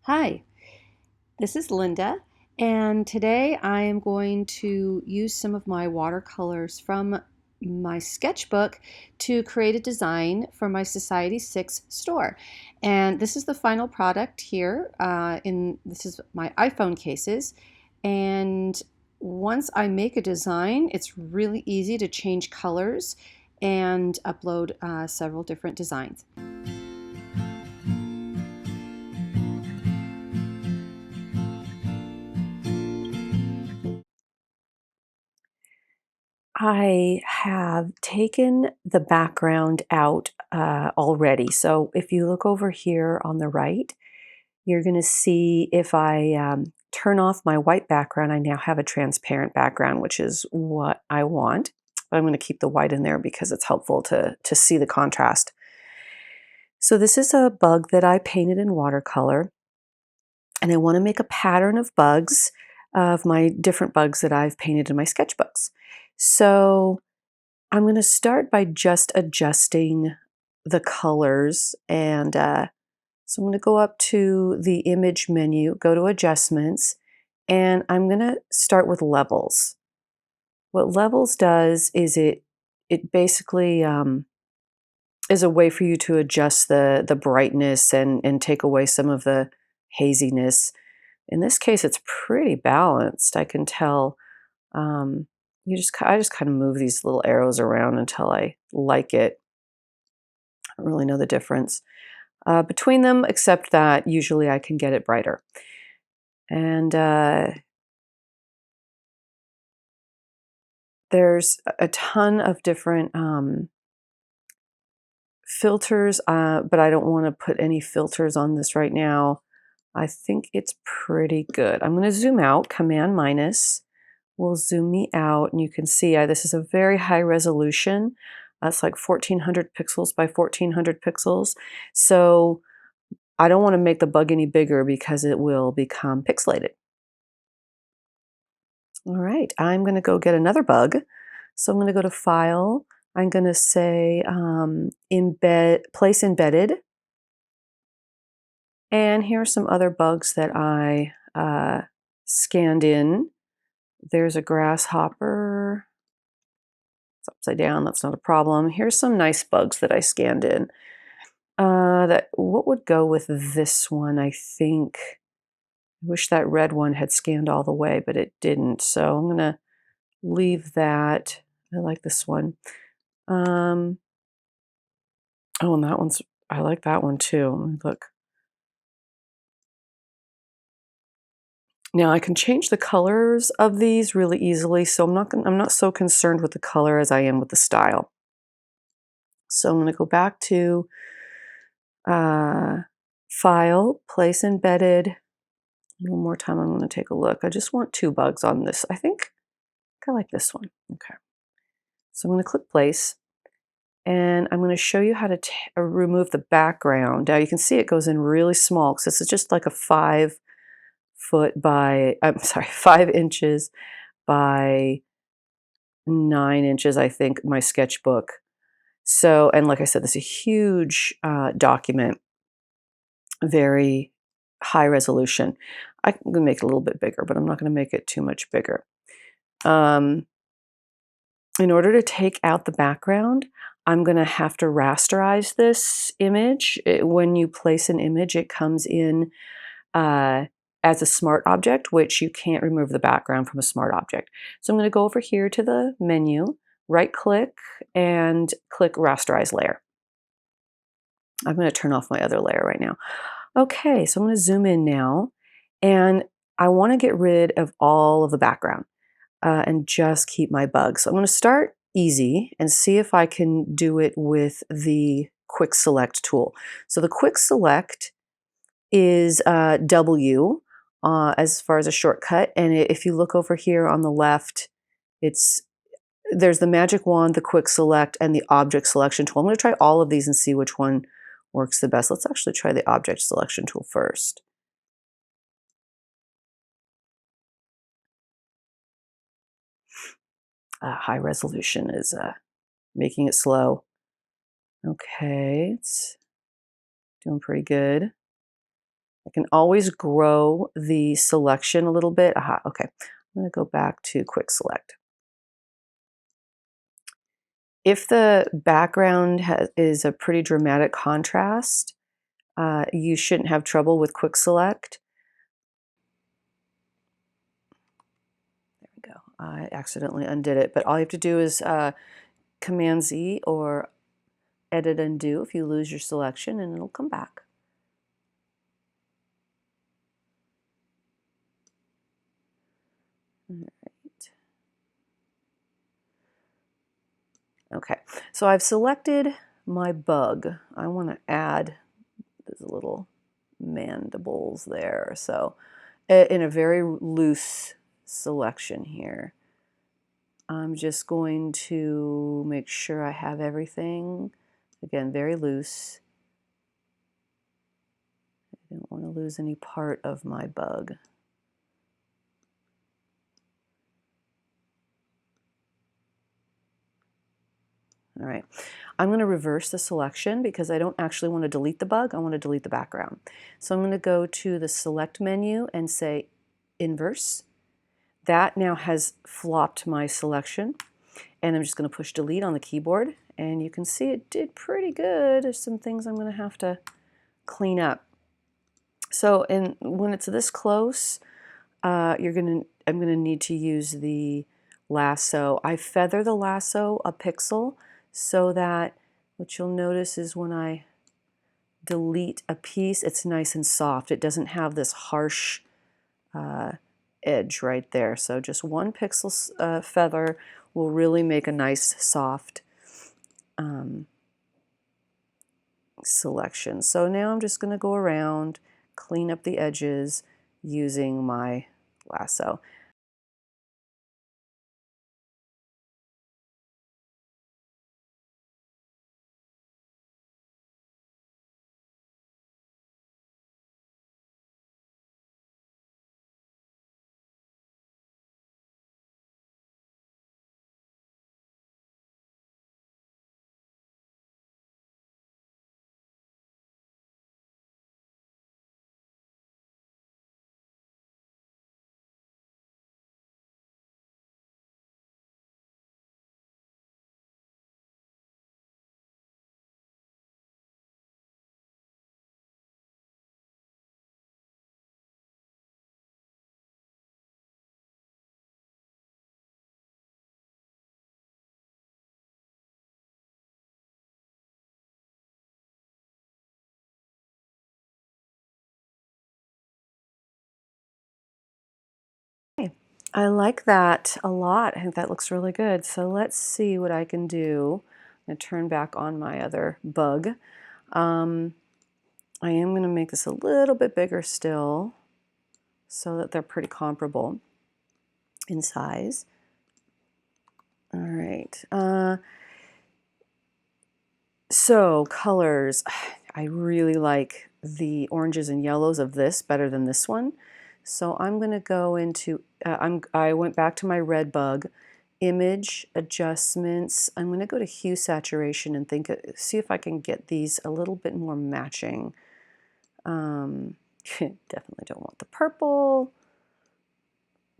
Hi, this is Linda, and today I am going to use some of my watercolors from my sketchbook to create a design for my Society 6 store. And this is the final product here. This is my iPhone cases. And once I make a design, it's really easy to change colors and upload several different designs. I have taken the background out already. So if you look over here on the right, you're going to see if I turn off my white background, I now have a transparent background, which is what I want. But I'm going to keep the white in there because it's helpful to see the contrast. So this is a bug that I painted in watercolor, and I want to make a pattern of bugs, of my different bugs that I've painted in my sketchbooks. So I'm going to start by just adjusting the colors. And so I'm going to go up to the image menu, go to adjustments, and I'm going to start with levels. What levels does is it basically is a way for you to adjust the brightness and take away some of the haziness. In this case, it's pretty balanced. I can tell. Um, I just kind of move these little arrows around until I like it. I don't really know the difference between them, except that usually I can get it brighter. And there's a ton of different filters, but I don't want to put any filters on this right now. I think it's pretty good. I'm going to zoom out, Command minus will zoom me out, and you can see this is a very high resolution. It's like 1400 pixels by 1400 pixels. So I don't want to make the bug any bigger because it will become pixelated. All right, I'm going to go get another bug. So I'm going to go to File. I'm going to say Place Embedded. And here are some other bugs that I scanned in. There's a grasshopper. It's upside down, that's not a problem. Here's some nice bugs that I scanned in. What would go with this one, I think. I wish that red one had scanned all the way, but it didn't. So I'm gonna leave that. I like this one. Oh, and I like that one too. Let me look. Now I can change the colors of these really easily, so I'm not so concerned with the color as I am with the style. So I'm going to go back to File, Place Embedded. One more time, I'm going to take a look. I just want two bugs on this. I think I like this one. Okay. So I'm going to click Place, and I'm going to show you how to remove the background. Now you can see it goes in really small because this is just like a 5 inches by 9 inches, I think, my sketchbook. So, and like I said, this is a huge document, very high resolution. I'm going to make it a little bit bigger, but I'm not going to make it too much bigger. In order to take out the background, I'm going to have to rasterize this image. When you place an image, it comes in as a smart object, which you can't remove the background from a smart object. So I'm going to go over here to the menu, right click, and click Rasterize Layer. I'm going to turn off my other layer right now. Okay, so I'm going to zoom in now, and I want to get rid of all of the background and just keep my bugs. So I'm going to start easy and see if I can do it with the Quick Select tool. So the Quick Select is W as far as a shortcut, and if you look over here on the left, there's the magic wand, the Quick Select, and the Object Selection tool. I'm going to try all of these and see which one works the best. Let's actually try the Object Selection tool first. High resolution is making it slow. Okay, it's doing pretty good. I can always grow the selection a little bit. Aha, okay. I'm going to go back to quick select. If the background is a pretty dramatic contrast, you shouldn't have trouble with quick select. There we go. I accidentally undid it, but all you have to do is Command Z or Edit Undo if you lose your selection, and it'll come back. All right. Okay, so I've selected my bug. I want to add these little mandibles there. So in a very loose selection here, I'm just going to make sure I have everything. Again, very loose. I don't want to lose any part of my bug. All right, I'm going to reverse the selection because I don't actually want to delete the bug. I want to delete the background. So I'm going to go to the select menu and say inverse. That now has flopped my selection, and I'm just going to push delete on the keyboard, and you can see it did pretty good. There's some things I'm going to have to clean up. So when it's this close, I'm going to need to use the lasso. I feather the lasso a pixel so that what you'll notice is when I delete a piece, it's nice and soft. It doesn't have this harsh edge right there. So just one pixel feather will really make a nice soft selection. So now I'm just going to go around, clean up the edges using my lasso. I like that a lot. I think that looks really good. So let's see what I can do. I'm going to turn back on my other bug. I am going to make this a little bit bigger still so that they're pretty comparable in size. All right. So colors, I really like the oranges and yellows of this better than this one. So I'm going to go into, I went back to my red bug, image adjustments. I'm going to go to hue saturation and see if I can get these a little bit more matching. Definitely don't want the purple.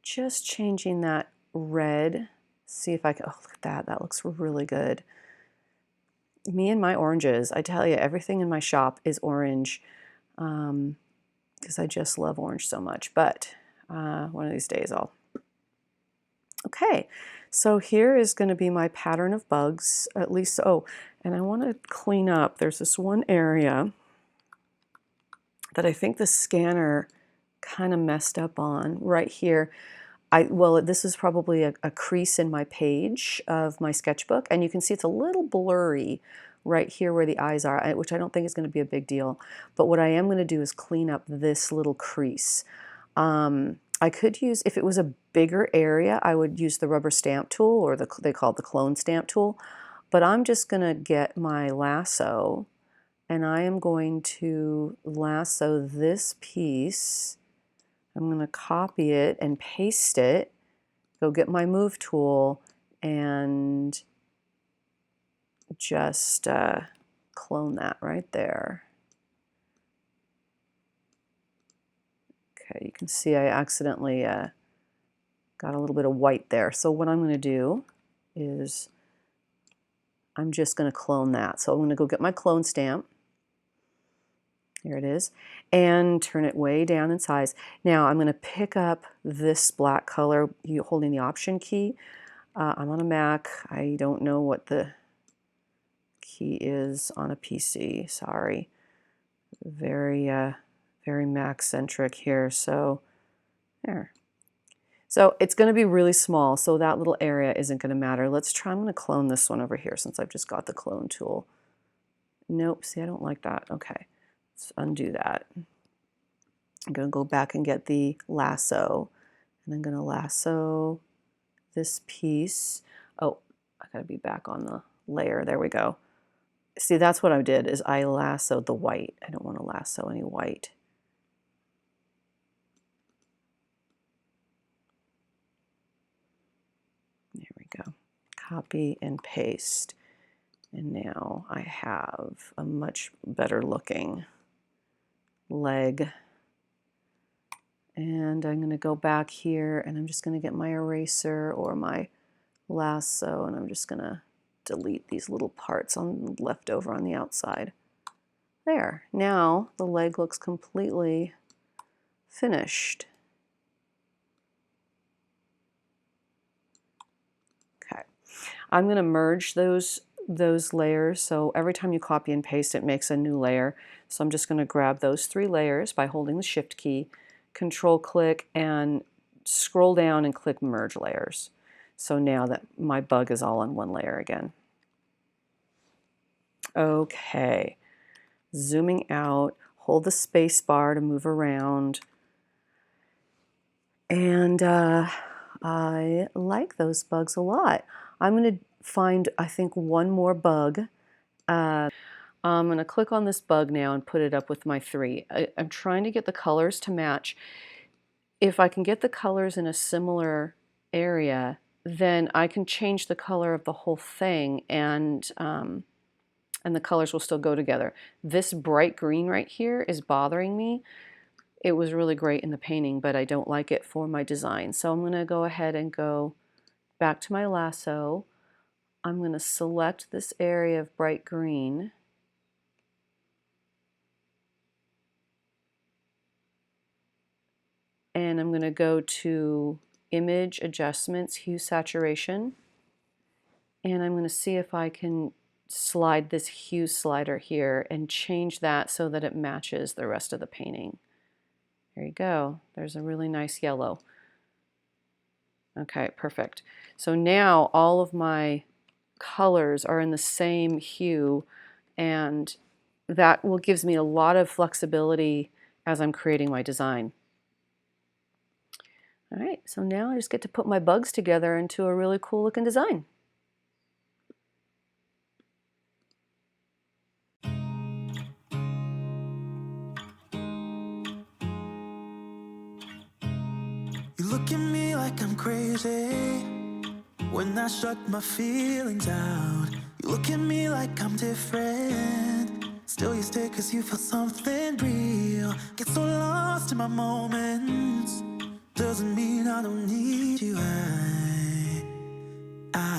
Just changing that red. See if I can, oh, look at that. That looks really good. Me and my oranges, I tell you, everything in my shop is orange because I just love orange so much. But one of these days I'll... Okay, so here is going to be my pattern of bugs, at least. Oh, and I want to clean up. There's this one area that I think the scanner kind of messed up on right here. Well, this is probably a crease in my page of my sketchbook, and you can see it's a little blurry right here where the eyes are, which I don't think is going to be a big deal. But what I am going to do is clean up this little crease. I could use, if it was a bigger area, I would use the rubber stamp tool, or they call it the clone stamp tool. But I'm just going to get my lasso, and I am going to lasso this piece. I'm going to copy it and paste it, go get my move tool, and just clone that right there. Okay, you can see I accidentally got a little bit of white there. So what I'm going to do is I'm just going to clone that. So I'm going to go get my clone stamp. Here it is. And turn it way down in size. Now I'm going to pick up this black color holding the Option key. I'm on a Mac. I don't know what the key is on a PC. Sorry. Very, very Mac-centric here. So there. So it's going to be really small, so that little area isn't going to matter. Let's try, I'm going to clone this one over here since I've just got the clone tool. Nope, see, I don't like that. Okay, let's undo that. I'm going to go back and get the lasso, and I'm going to lasso this piece. Oh, I got to be back on the layer. There we go. See, that's what I did, is I lassoed the white. I don't want to lasso any white. There we go. Copy and paste. And now I have a much better looking leg. And I'm going to go back here and I'm just going to get my eraser or my lasso and I'm just going to delete these little parts left over on the outside. There. Now the leg looks completely finished. Okay. I'm going to merge those layers, so every time you copy and paste it makes a new layer. So I'm just going to grab those 3 layers by holding the Shift key, Control click, and scroll down and click Merge Layers. So now that my bug is all on one layer again. Okay, zooming out, hold the space bar to move around. And I like those bugs a lot. I'm going to find, I think, one more bug. I'm going to click on this bug now and put it up with my 3. I'm trying to get the colors to match. If I can get the colors in a similar area, then I can change the color of the whole thing and the colors will still go together. This bright green right here is bothering me. It was really great in the painting, but I don't like it for my design. So I'm going to go ahead and go back to my lasso. I'm going to select this area of bright green. And I'm going to go to Image Adjustments, Hue Saturation. And I'm going to see if I can slide this hue slider here and change that so that it matches the rest of the painting. There you go. There's a really nice yellow. Okay, perfect. So now all of my colors are in the same hue, and that gives me a lot of flexibility as I'm creating my design. All right, so now I just get to put my bugs together into a really cool looking design. You look at me like I'm crazy when I shut my feelings out. You look at me like I'm different, still you stay cause you feel something real. Get so lost in my moments, doesn't mean I don't need you. I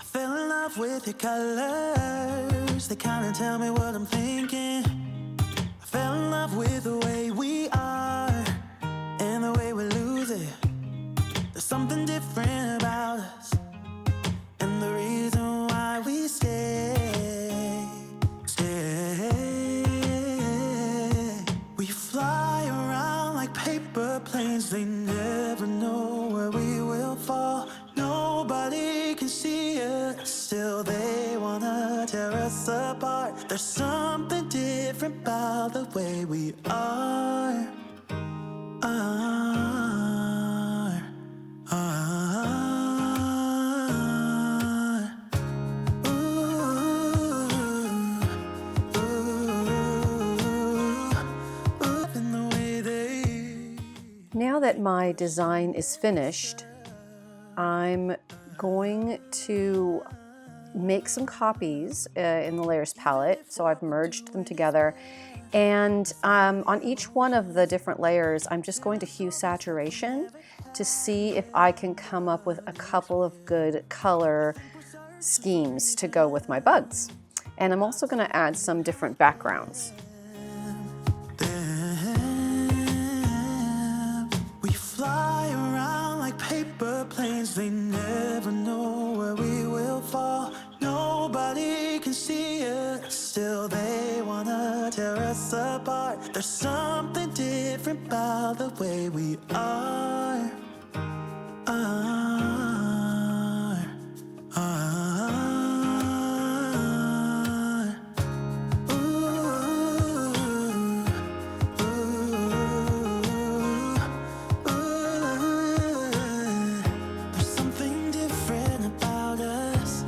fell in love with your colors, they kinda tell me what I'm thinking. I fell in love with the way we are and the way we lose it. There's something different about us and the reason why we stay. We fly around like paper planes, they never know where we will fall. Nobody can see us, still they wanna tear us apart. There's something different about the way we are. Now that my design is finished, I'm going to make some copies in the layers palette. So I've merged them together. And on each one of the different layers, I'm just going to hue saturation to see if I can come up with a couple of good color schemes to go with my bugs. And I'm also going to add some different backgrounds. We fly around like paper planes, they never know where we will fall. Nobody can see us, still they wanna tear us apart. There's something different about the way we are. There's something different about us.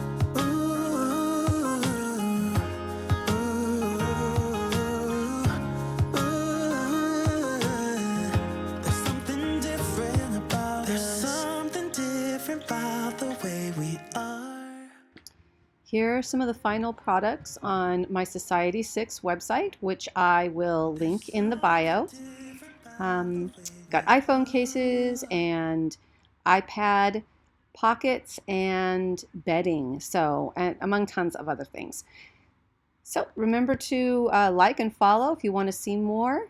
There's something different about us. There's something different about the way we are. Here are some of the final products on my Society 6 website, which I will link in the bio. Got iPhone cases and iPad pockets and bedding, so, and among tons of other things. So remember to like and follow if you want to see more.